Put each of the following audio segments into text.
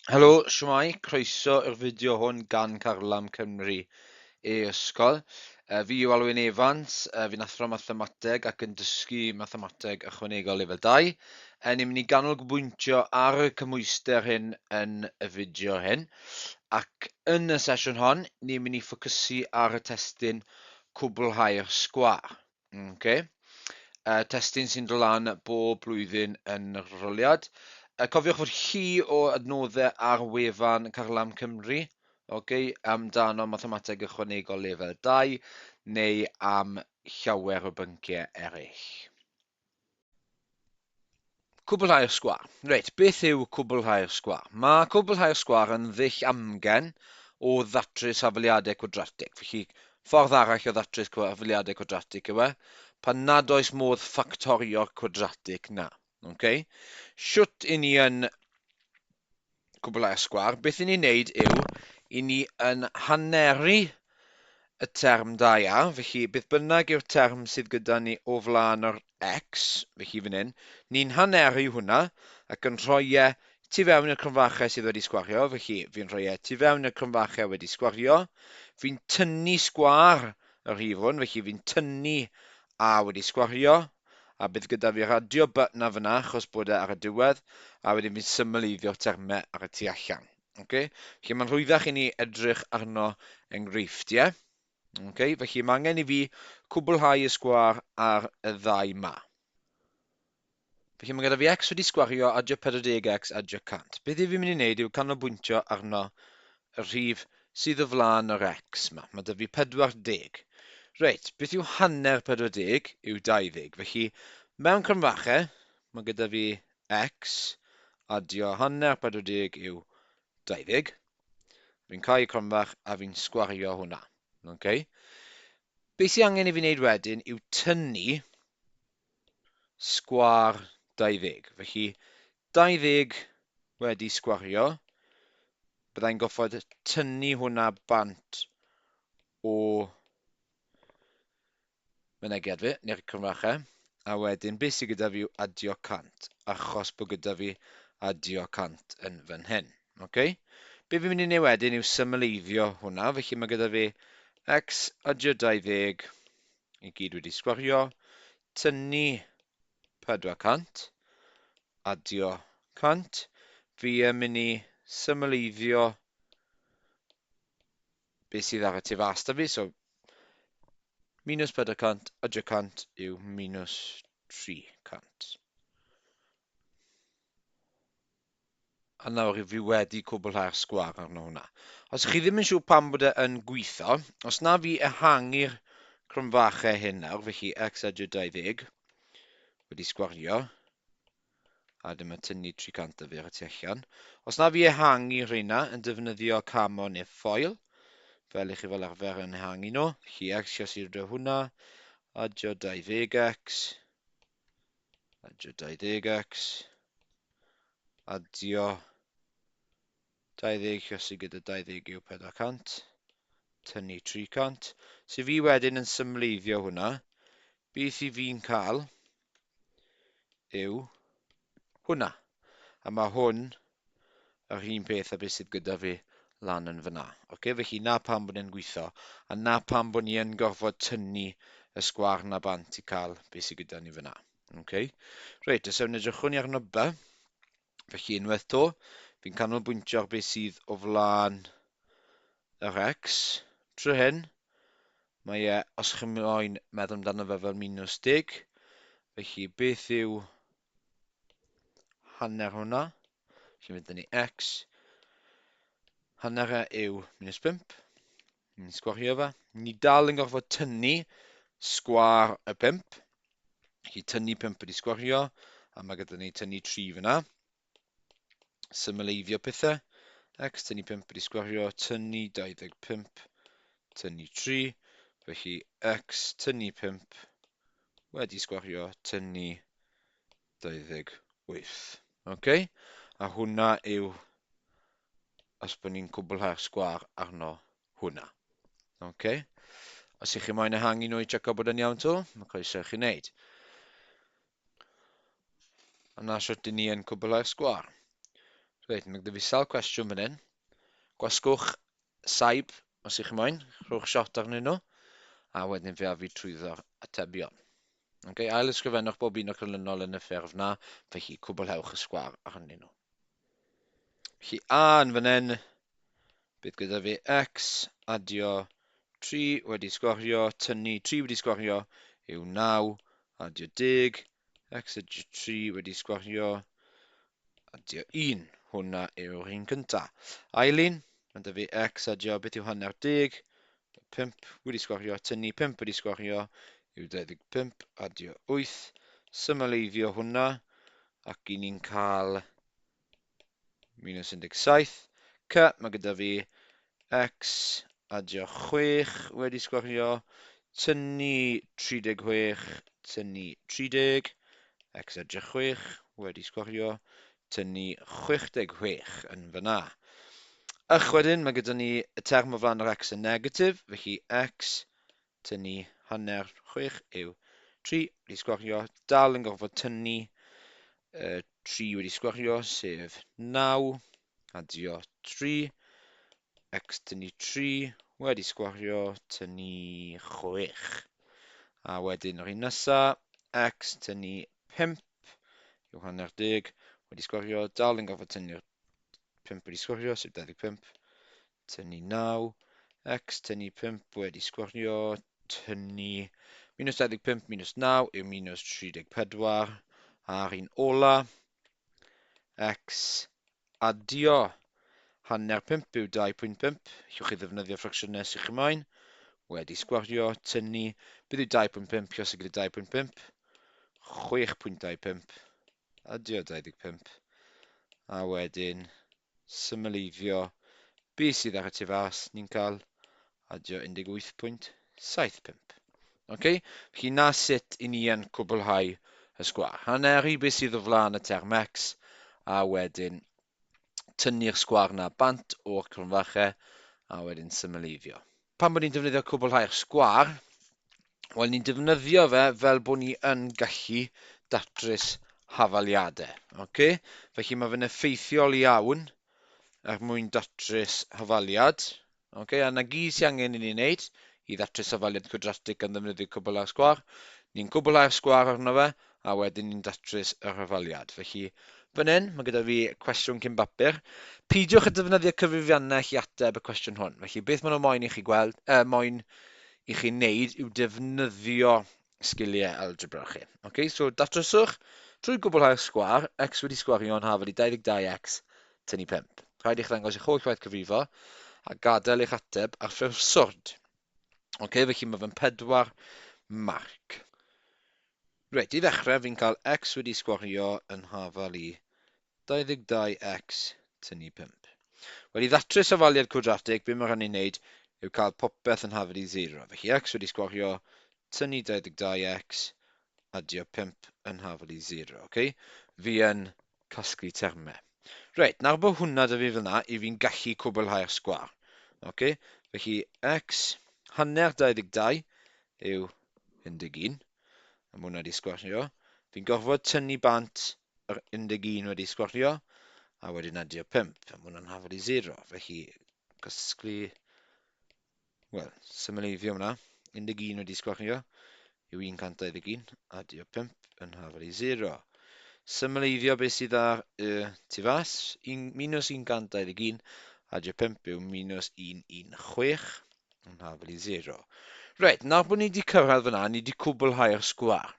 Helo, shwmai, croeso i'r fideo hwn gan Carlam Cymru e-ysgol. Fi yw Alwyn Evans, fi'n athro Mathemateg ac yn dysgu Mathemateg Ychwanegol Lefel 2. Ni'n mynd i ganolbwyntio ar y cymwyster hyn yn y fideo hyn. Ac yn y sesiwn hon, ni'n mynd i ffocysu ar y testyn Cwblhau'r Sgwâr. Testyn sy'n dod lan bob blwyddyn yn yr arholiad. Cofiwch fod chi o adnoddau ar wefan Carlam Cymru, amdano Mathemateg Ychwanegol Lefel 2, neu am llawer o bynciau eraill. Cwblhau'r Sgwâr. Reit, beth yw Cwblhau'r Sgwâr? Mae Cwblhau'r Sgwâr yn ddull amgen o ddatrys hafaliadau quadratig. Felly, ffordd arall o ddatrys hafaliadau quadratig yw pan nad oes modd ffactorio'r quadratig na. Siwt i ni yn Cwblhau'r Sgwâr, beth i ni'n neud yw i ni yn haneri y term da ia, felly beth bynnag yw'r term sydd gyda ni o flaen yr x, felly fan hyn, ni'n haneri hwnna ac yn rhoi e tu fewn i'r crynfachau sydd wedi sgwario, felly fi'n rhoi e tu fewn i'r crynfachau wedi sgwario, fi'n tynnu sgwâr yr rhif hwn, felly fi'n tynnu a wedi sgwario, a bydd gyda fi radio button fyna achos bod e ar y diwedd, a wedyn fi'n symleiddio termau ar y tu allan. Felly mae'n rhwyddach i ni edrych arno enghreifftiau. Felly mae angen i fi cwblhau y sgwâr ar y ddau ma. Felly mae gyda fi x wedi sgwario adio 40x adio 100. Beth i fi'n mynd i wneud yw canolbwyntio arno y rhif sydd o flaen yr x ma. Mae dy fi 40. Reit, beth yw hanner 40 yw 20. Felly, mewn crynfachau, mae gyda fi x adio hanner 40 yw 20. Fi'n cael ei crynfach a fi'n sgwario hwnna. Beth sydd angen i fi wneud wedyn yw tynnu sgwâr 20. Felly, 20 wedi sgwario, byddai'n goffod tynnu hwnna bant o mynegiad fi, neu'r crynfachau, a wedyn beth sydd gyda fi yw adio 100, achos bod gyda fi adio 100 yn fan hyn. Be fi'n mynd i wneud wedyn yw symleiddio hwnna, felly mae gyda fi x adio 20 i gyd wedi sgwario, tynnu 400, adio 100, fi yn mynd i symleiddio beth sydd ar y tu fas da fi, so minus 400 adio 100 yw minus 300. A nawr fi wedi cwblhau'r sgwâr arno hwnna. Os chi ddim yn siŵr pam bod e yn gweithio, os na fi ehangu'r crynfachau hyn nawr, felly x adio 20 wedi sgwario, a dyma tynnu 300 fi ar y tu allan. Os na fi ehangu rheina yn defnyddio camo neu ffoil, fel i chi fel arfer yn ehangu nhw, felly x i'r hwnna, adio 20x, adio 20x, adio 20 chiosi gyda 20 yw 400, tynnu 300. So fi wedyn yn symleiddio hwnna, beth i fi'n cael yw hwnna. A mae hwn yr un peth a beth sydd gyda fi lan yn fyna. Felly na pam bod e'n gweithio, a na pam bod ni yn gorfod tynnu y sgwâr na bant i cael beth sydd gyda ni fyna. Reit, os ewn edrychwn ni arno by, felly unwaith to, fi'n canolbwyntio ar beth sydd o flaen yr x. Trwy hyn, mae os chi'n moyn meddwl amdano fe fel minus 10, felly beth yw hanner hwnna? Felly fydd ni x, hanner yw minus 5, ni'n sgwario fe. Ni dal yn gorfod tynnu sgwâr y 5, felly tynnu 5 wedi sgwario, a mae gyda ni tynnu 3 fyna. Symleiddio pethau, x tynnu 5 wedi sgwario, tynnu 25, tynnu 3, felly x tynnu 5 wedi sgwario, tynnu 28. A hwnna yw os bod ni'n cwblhau'r sgwâr arno hwnna. Os ych chi moyn ehangu nhw i tsecio bod yn iawn to, mae croeso i chi wneud. A na siwt i ni yn cwblhau'r sgwâr. Reit, mae gyda fi sawl cwestiwn fan hyn. Gwasgwch saib, os ych chi moyn, rhowch shot arnyn nhw, a wedyn fe a fi trwyddo'r atebion. Okay, ail ysgrifennwch bob un o'r canlynol yn y ffurf na, felly cwblhewch y sgwâr arnyn nhw. Felly a yn fan hyn, bydd gyda fi x adio 3 wedi sgwario, tynnu 3 wedi sgwario yw 9, adio 10, x adio 3 wedi sgwario, adio 1. Hwna yw'r un cynta. Ail un, mae da fi x adio beth yw hanner 10, 5 wedi sgwario, tynnu 5 wedi sgwario yw 25, adio 8. Symleiddio hwnna, ac i ni'n cael minus 17. C, mae gyda fi x adio 6 wedi sgwario, tynnu 36, tynnu 30, x adio 6 wedi sgwario, tynnu 66 yn fyna. Wedyn, mae gyda ni y term o flaen yr x yn negatif, felly x tynnu hanner 6 yw 3 wedi sgwario, dal yn gorfod tynnu 3 wedi sgwario, sef 9, adio 3, x tynnu 3 wedi sgwario, tynnu 6. A wedyn yr un nesaf, x tynnu 5 yw hanner 10 wedi sgwario, dal yn gorfod tynnu'r 5 wedi sgwario, sef 25, tynnu 9, x tynnu 5 wedi sgwario, tynnu minus 25 minus 9 yw minus 34, a'r un ola, x adio hanner 5 yw 2.5, llwch chi ddefnyddio ffracsiynau sy'ch chi moyn, wedi sgwario, tynnu, bydd yw 2.5 llos gyda 2.5, 6.25, adio 25, a wedyn symleiddio beth sydd ar y tu fas, ni'n cael adio 18.75. Okay? Felly na sut i ni yn cwblhau y sgwâr. Haneri beth sydd o flaen y term x, a wedyn tynnu'r sgwâr na bant o'r cronfache, a wedyn symleiddio. Pan bod ni'n defnyddio cwblhau'r sgwâr, wel ni'n defnyddio fe fel bod ni yn gallu datrys hafaliadau. Okay? Felly mae fe'n effeithiol iawn er mwyn datrys hafaliad. Okay? A na gyd sy'n angen i ni wneud i ddatrys hafaliad quadratic yn ddefnyddio cwblhau'r sgwâr. Ni'n cwblhau'r sgwâr arno fe, a wedyn ni'n datrys yr hafaliad. Felly, fan hyn, mae gyda fi cwestiwn cyn bapur. Peidiwch y defnyddio cyfrifiannau i ateb y cwestiwn hwn. Felly, beth maen nhw moyn i chi gweld, moyn i chi wneud yw defnyddio sgiliau algebra chi. Okay? So, datryswch trwy cwblhau'r sgwâr, x wedi sgwario'n haf wedi 22x tynnu 5. Rhaid i'ch ddangos eich holl waith cyfrifo a gadael eich ateb ar ffurf swrd. Okay, felly mae fe'n 4 marc. Reit, i ddechrau fi'n cael x wedi sgwario yn hafal i 22x tynnu 5. Wedi ddatrys hafaliad quadratic, be mae rhaid i wneud yw cael popeth yn hafal i 0. Felly x wedi sgwario tynnu 22x adio 5 yn hafal i 0. Okay? Fi yn casglu termau. Reit, nawr bod hwnna dy fi fel yna, i fi'n gallu cwblhau'r sgwâr. Okay? Felly x hanner 22 yw 11, a mae hwnna wedi sgwario. Fi'n gorfod tynnu bant yr 11 wedi sgwario, a wedyn adio 5, a mae hwnna'n hafal i 0. Felly, casglu, wel, symleiddio hwnna, 11 wedi sgwario yw 121, adio 5 yn hafal i 0. Symleiddio beth sydd ar y tu fas, minus 121, adio 5 yw minus 116, yn hafal i 0. Reit, nawr bod ni wedi cyrraedd fyna, ni wedi cwblhau'r sgwâr.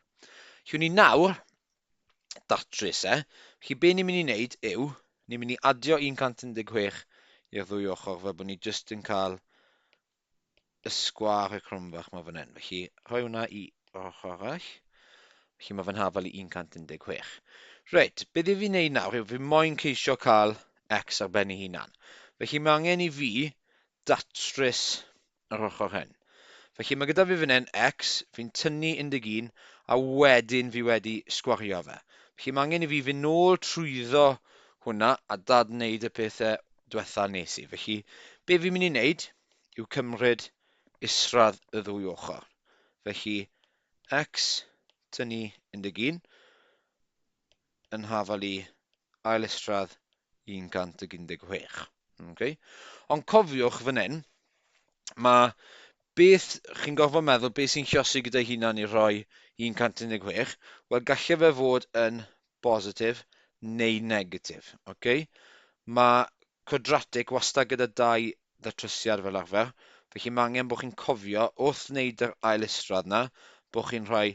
Llwn ni nawr datrys felly be ni'n mynd i wneud yw, ni'n mynd i adio 116 i'r ddwy ochr fel bod ni jyst yn cael y sgwâr y cromfach mae fan hyn. Felly, rhoi hwnna i ochr arall. Felly mae fe'n hafal i 116. Reit, beth i fi wneud nawr yw fi moyn ceisio cael x ar ben ei hunan. Felly mae angen i fi datrys yr ochr hyn. Felly mae gyda fi fan hyn x, fi'n tynnu 11, a wedyn fi wedi sgwario fe. Felly mae angen i fi fynd nôl trwyddo hwnna a dad wneud y pethau diwetha nes i. Felly, be fi'n mynd i wneud yw cymryd isradd y ddwy ochr. Felly, x tynnu 11 yn hafal i ail isradd 116. Okay? Ond cofiwch fan hyn, mae beth chi'n gorfod meddwl, beth sy'n llosi gyda hunan i roi 116, wel gallai fe fod yn positif neu negatif. Okay? Mae quadratic wastad gyda dau ddatrysiad fel arfer, felly mae angen bod chi'n cofio wrth wneud yr ail isradd na, bod chi'n rhoi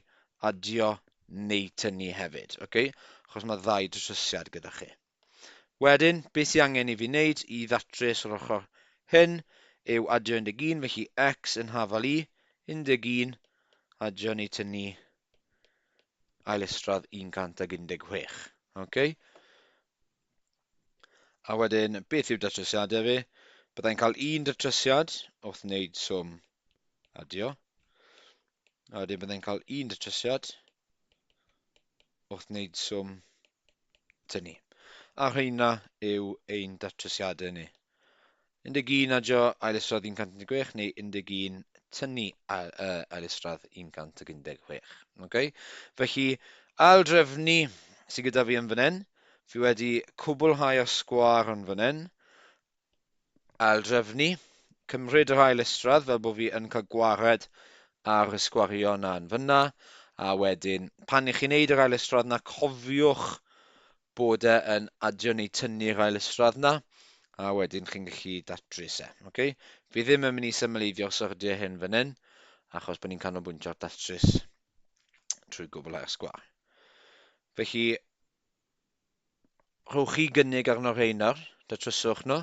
adio neu tynnu hefyd. Okay? Achos mae ddau datrysiad gyda chi. Wedyn, beth sy'n angen i fi wneud i ddatrys o'r ochr hyn yw adio 11, felly x yn hafal i 11 adio neu tynnu ail isradd 116. Okay? A wedyn, beth yw datrysiadau fi? Byddai'n cael un datrysiad wrth wneud swm adio. A wedyn byddai'n cael un datrysiad wrth wneud swm tynnu. A rheina yw ein datrysiadau ni. 11 adio ail isradd 116 neu 11 tynnu ail isradd 116. Okay? Felly, ail drefnu sydd gyda fi yn fan hyn, fi wedi cwblhau'r sgwâr yn fan hyn. Ail drefnu, cymryd yr ail isradd fel bod fi yn cael gwared ar y sgwario yna yn fyna. A wedyn, pan i chi'n neud yr ail isradd yna, cofiwch bod e yn adio neu tynnu'r ail isradd yna. A wedyn chi'n gallu datrys e. Okay? Fi ddim yn mynd i symleiddio'r syrdiau hyn fan hyn, achos bod ni'n canolbwyntio ar datrys trwy gwblhau'r sgwâr. Felly, rhowch chi gynnig arno rheina'r, datryswch nhw,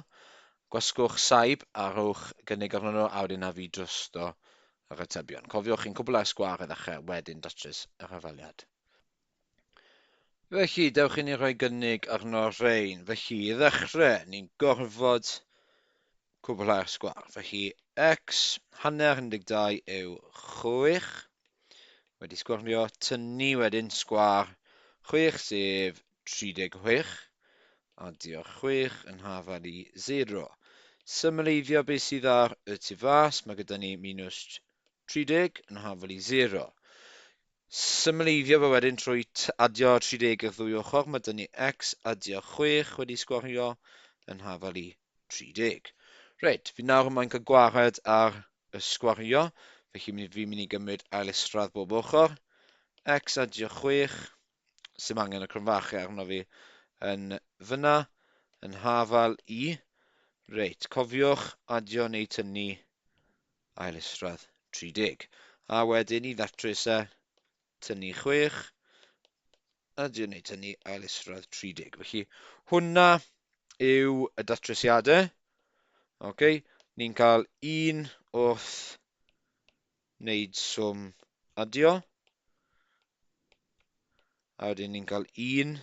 gwasgwch saib a rhowch gynnig arno nhw, a wedyn a fi drosto yr atebion. Cofiwch chi'n gwblhau'r sgwâr a ddechrau wedyn datrys yr hafaliad. Felly, dewch i ni roi gynnig arno rhein. Felly, i ddechrau, ni'n gorfod cwblhau'r sgwâr. Felly, x hanner 12 yw 6. Wedi sgwario tynnu wedyn sgwâr 6 sef 36. Adio 6 yn hafal i 0. Symleiddio beth sydd ar y tu fas, mae gyda ni minus 30 yn hafal i 0. Symleiddio fe wedyn trwy adio 30 i'r ddwy ochr, mae gyda ni x adio 6 wedi sgwario yn hafal i 30. Reit, fi nawr mae'n cael gwared ar y sgwario, felly fi'n mynd i gymryd ail isradd bob ochr. X adio 6, sy'n angen y cronfachu arno fi yn fyna, yn hafal i. Reit, cofiwch adio neu tynnu ail isradd 30. A wedyn i ddatrys e, tynnu 6, adio neu tynnu ail isradd 30. Felly hwnna yw y datrysiadau. Okay. Ni'n cael 1 wrth wneud swm adio. A wedyn ni'n cael 1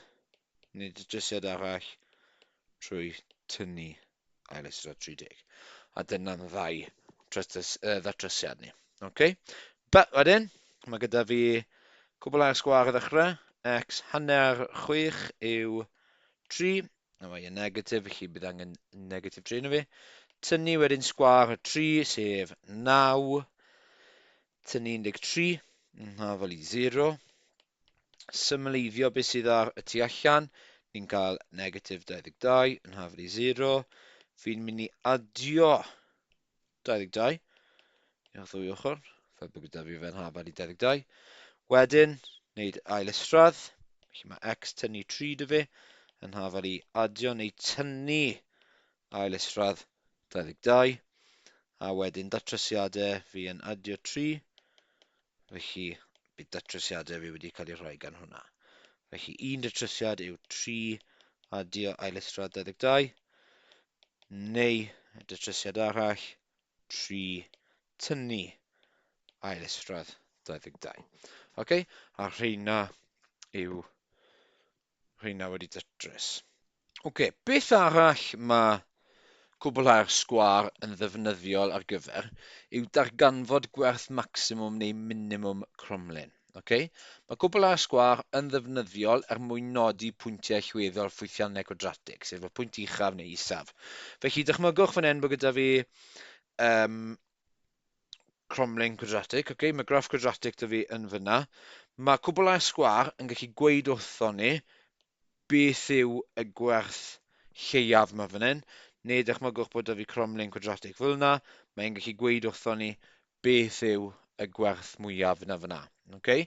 wneud datrysiad arall trwy tynnu ail isradd 30. A dyna'n ddau ddatrysiad ni. Okay. Wedyn, mae gyda fi cwblhau'r sgwâr y ddechrau. X hanner 6 yw 3. A mae yn negatif, felly bydd angen negatif 3 na fi. Tynnu wedyn sgwâr y 3, sef 9. Tynnu 13 yn hafal i 0. Symleiddio beth sydd ar y tu allan. Ni'n cael negatif 22 yn hafal i 0. Fi'n mynd i adio 22 i'r ddwy ochr, fel bod gyda fi fe'n hafal i 22. Wedyn, wneud ail isradd. Felly mae x tynnu 3 dy fi yn hafal i adio neu tynnu ail isradd 22. A wedyn datrysiadau fi yn adio 3. Felly, bydd datrysiadau fi wedi cael eu rhoi gan hwnna. Felly, un datrysiad yw 3 adio ail isradd 22. Neu datrysiad arall 3 tynnu ail isradd 22. Okay? A rheina wedi datrys. Okay, beth arall mae cwblhau'r sgwâr yn ddefnyddiol ar gyfer yw darganfod gwerth maximum neu minimum cromlin. Okay? Mae cwblhau'r sgwâr yn ddefnyddiol er mwyn nodi pwyntiau allweddol ffwythiannau quadratig, sef y pwynt uchaf neu isaf. Felly, dychmygwch fan hyn bod gyda fi cromlin quadratic. Okay? Mae graff quadratic dy fi yn fyna. Mae cwblhau'r sgwâr yn gallu gweud wrthon ni beth yw y gwerth lleiaf yma fan hyn, neu dychmygwch bod da fi cromlin quadratic fel yna, mae'n gallu gweud wrthon ni beth yw y gwerth mwyaf yna fyna. Okay?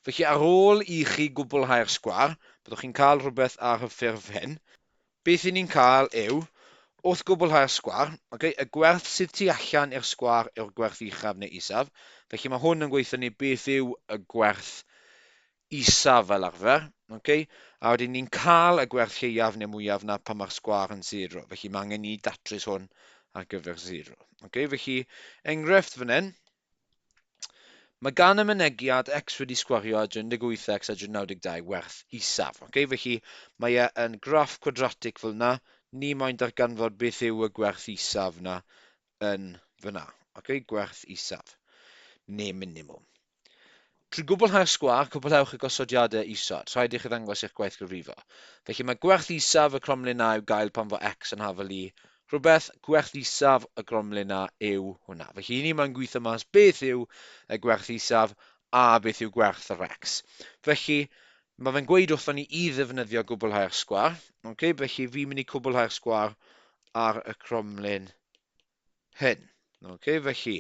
Felly ar ôl i chi gwblhau'r sgwâr, byddwch chi'n cael rhywbeth ar y ffurf hyn. Beth i ni'n cael yw, wrth gwblhau'r sgwâr, okay, y gwerth sydd tu allan i'r sgwâr yw'r gwerth uchaf neu isaf. Felly mae hwn yn gweithio ni beth yw y gwerth isaf fel arfer. Okay? A wedyn ni'n cael y gwerth lleiaf neu mwyaf na pan mae'r sgwâr yn 0. Felly mae angen ni datrys hwn ar gyfer 0. Okay? Felly, enghraifft fan hyn, mae gan y mynegiad x wedi sgwario 18x a 92 werth isaf. Okay? Felly mae yn graff quadratic fel yna, ni moyn darganfod beth yw y gwerth isaf na yn fyna. Okay? Gwerth isaf, neu minimum. Trwy gwblhau'r sgwâr, cwblhewch y gosodiadau isod. Rhaid i chi ddangos eich gwaith gyfrifo. Felly mae gwerth isaf y cromlin A yw gael pan fo x yn hafel i rhywbeth, gwerth isaf y cromlin A yw hwnna. Felly ni mae'n gweithio mas beth yw y gwerth isaf a beth yw gwerth yr x. Felly mae fe'n gweud wrthon ni i ddefnyddio gwblhau'r sgwâr. Okay? Felly fi'n mynd i cwblhau'r sgwâr ar y cromlin hyn. Okay? Felly,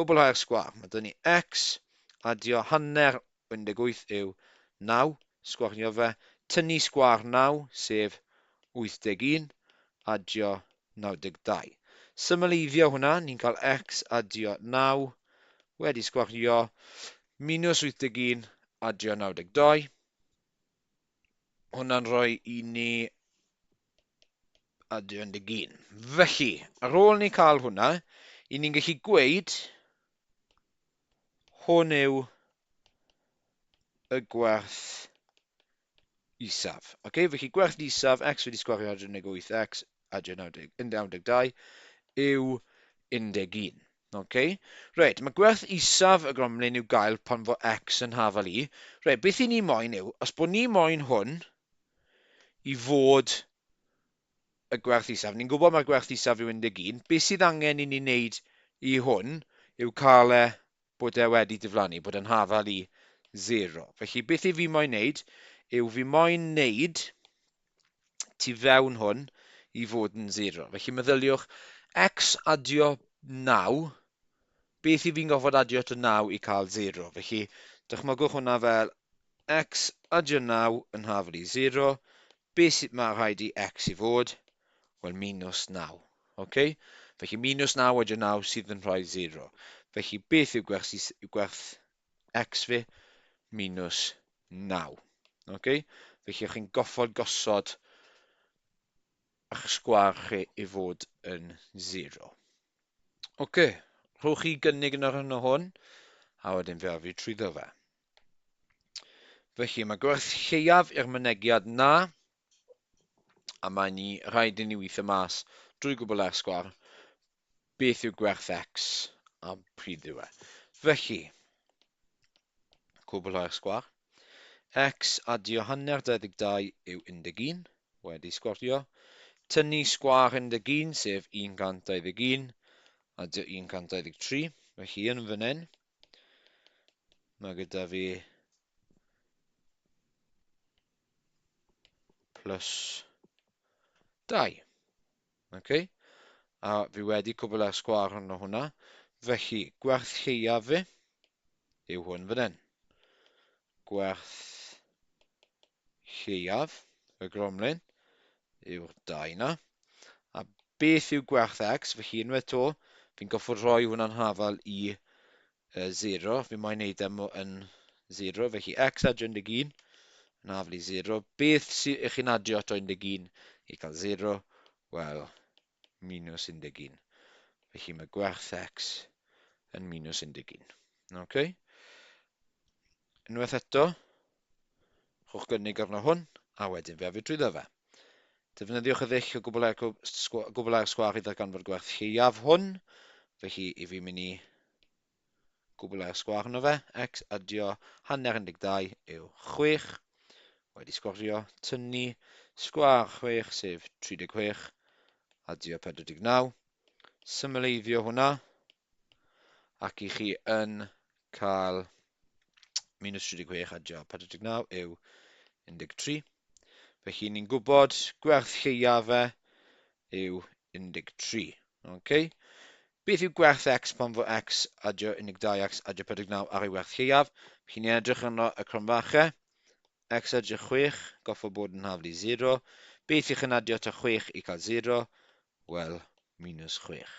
cwblhau'r sgwâr. Mae dyn ni x adio hanner 18 yw 9, sgwario fe, tynnu sgwâr 9, sef 81, adio 92. Symleiddio hwnna, ni'n cael x adio 9, wedi sgwario, minus 81, adio 92. Hwnna'n rhoi i ni adio 11. Felly, ar ôl ni cael hwnna, i ni'n gallu gweud hwn yw y gwerth isaf. Okay? Felly gwerth isaf, x wedi sgwario 18x adio 92 yw 11. Okay? Reit, mae gwerth isaf y gromlin yw gael pan fo x yn hafel i. Reit, beth i ni moyn yw, os bod ni moyn hwn i fod y gwerth isaf, ni'n gwybod mae'r gwerth isaf yw 11, beth sydd angen i ni wneud i hwn yw cael bod e wedi diflannu, bod e'n hafel i 0. Felly beth i fi moyn wneud yw fi moyn wneud tu fewn hwn i fod yn 0. Felly meddyliwch x adio 9, beth i fi'n gofod adio to 9 i cael 0. Felly dychmygwch hwnna fel x adio 9 yn hafel i 0. Beth sydd mae rhaid i x i fod? Wel, minus 9. Okay? Felly minus 9 adio 9 sydd yn rhoi 0. Felly beth yw gwerth x fi? Minus 9. Okay? Felly chi'n goffod gosod eich sgwâr chi i fod yn 0. Okay. Rhowch chi gynnig yn yr hynny hwn, a wedyn fe a fi trwyddo fe. Felly mae gwerth lleiaf i'r mynegiad na, a mae ni rhaid i ni weithio mas drwy gwblhau'r sgwâr beth yw gwerth x a pryd yw e. Felly, gwblhau'r sgwâr. X adio hanner 22 yw 11, wedi sgwario. Tynnu sgwâr 11, sef 121, adio 123. Felly yn fan hyn, mae gyda fi plus 2. Okay? A fi wedi cwblhau'r sgwâr yno hwnna. Felly, gwerth lleiaf fi yw hwn fan hyn. Gwerth lleiaf y gromlin yw'r 2 na. A beth yw gwerth x? Felly unwaith to, fi'n goffod rhoi hwnna'n hafel i 0. Fi'n moyn neud yn 0. Felly x adio 11 yn hafel i 0. Beth sy'n eich chi'n adio to 11 i cael 0? Wel, minus 11. Felly mae gwerth x yn minus 11. Okay? Unwaith eto, rhowch gynnig arno hwn, a wedyn fe a fi trwyddo fe. Defnyddiwch y ddull o gwblhau'r sgwâr i ddarganfod gwerth lleiaf hwn. Felly i fi mynd i gwblhau'r sgwâr yno fe. X adio hanner 12 yw 6. Wedi sgwario, tynnu sgwâr 6 sef 36 adio 49. Symleiddio hwnna. Ac i chi yn cael minus 36 adio 49 yw 13. Felly ni'n gwybod gwerth lleiaf yw 13. Okay? Beth yw gwerth x pan fo x adio 12x adio 49 ar ei werth lleiaf? Felly ni'n edrych yno y cronfachau. X adio 6, goffa bod yn haflu 0. Beth ych yn adio ta 6 i cael 0? Wel, minus 6.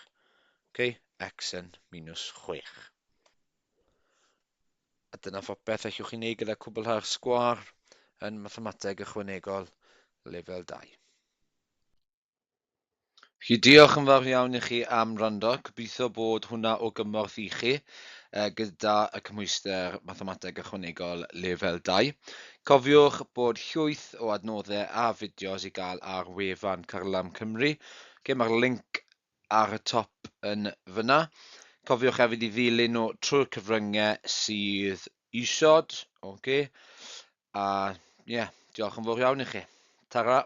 Okay? X yn minus 6. A dyna phopeth allwch chi wneud gyda cwblhau'r sgwâr yn Mathemateg Ychwanegol Lefel 2. Felly diolch yn fawr iawn i chi am wrando. Gobeithio bod hwnna o gymorth i chi gyda y cymhwyster Mathemateg Ychwanegol Lefel 2. Cofiwch bod llwyth o adnoddau a fideos i gael ar wefan Carlam Cymru. Mae'r link ar y top yn fyna. Cofiwch hefyd i ddilyn nhw trwy'r cyfryngau sydd isod. Okay. A diolch yn fawr iawn i chi. Tara.